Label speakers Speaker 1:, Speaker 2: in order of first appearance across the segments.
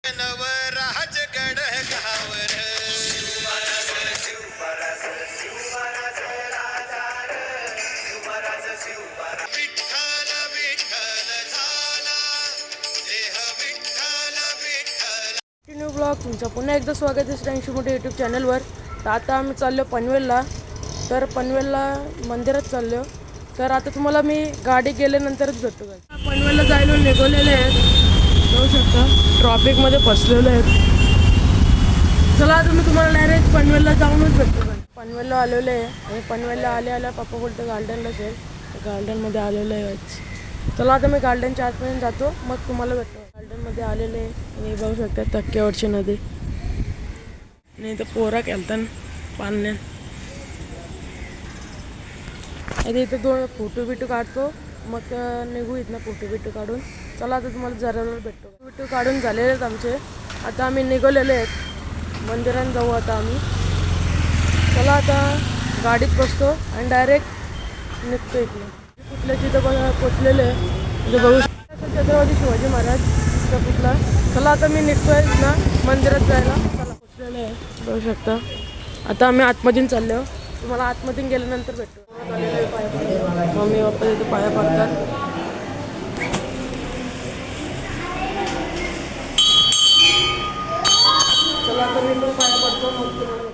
Speaker 1: New blog तुमचं पुन्हा एकदा स्वागत आहे श्रेयांशी मोठे यूट्यूब चॅनलवर. तर आता आम्ही चाललो पनवेलला. तर पनवेलला मंदिरात चाललो. तर आता तुम्हाला मी गाडी गेल्यानंतरच भेटतो. पनवेलला जायला निघालेले आहेत, जाऊ शकता. ट्रॉफिकमध्ये फसलेलो आहेत. चला आता मी तुम्हाला डायरेक्ट पनवेलला जाऊनच भेटतो. पनवेलला आलेलो आहे आणि पनवेलला आल्या पप्पा बोलतो गार्डनलाच आहे. गार्डनमध्ये आलेलो आहे. चला आता मी गार्डनच्या आतपर्यंत जातो, मग तुम्हाला भेटतो. गार्डनमध्ये आलेले आणि बघू शकता टक्क्यावरची नदी. आणि इथं पोरा खेळताना पाण्यात. आता इथं दोन फोटो बिटो काढतो, मग निघू इथनं फोटो बिटो काढून. चला आता तुम्हाला जरावर भेटतो. बिटो काढून झालेले आहेत आमचे. आता आम्ही निघालेले आहेत, मंदिरात जाऊ आता आम्ही. चला आता गाडीत बसतो आणि डायरेक्ट निघतो इथनं. कुठल्या तिथं पोचलेलं आहे म्हणजे बघू शकतो छत्रपती शिवाजी महाराज कुठला. चला आता मी निघतोय ना मंदिरात जायला. चला पोचलेलं आहे बघू शकता. आता आम्ही आतमधून चाललो. तुम्हाला आतमधून गेल्यानंतर भेटतो. मम्मी पप्पा तिथे पाया पडतात. चला आता मी पण पाया पडतो, मग तुम्हाला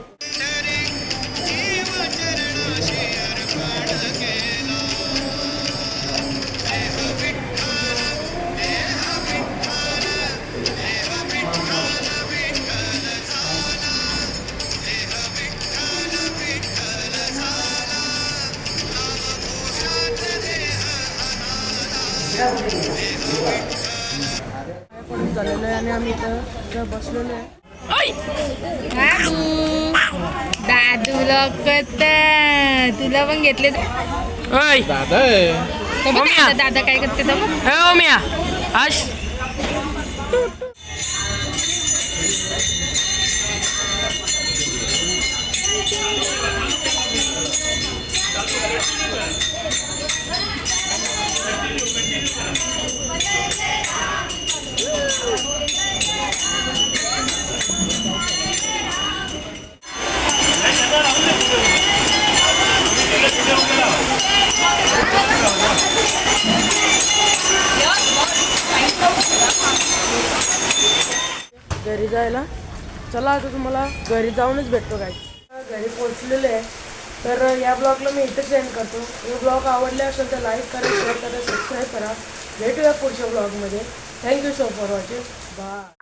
Speaker 1: पडून झालेलं आहे आणि आम्ही इथं बसलेलो आहे.
Speaker 2: दादू लोकत तुला पण घेतले. दादा काय करते
Speaker 1: घरी जायला. चला आता तुम्हाला घरी जाऊनच भेटतो. काय घरी पोहोचलेले आहे. तर या ब्लॉगला मी इथेच एंड करतो. हे ब्लॉग आवडले असेल तर लाईक करा, शेअर करा, सबस्क्राईब करा. भेटूया पुढच्या ब्लॉगमध्ये. Thank you so for watching. Bye.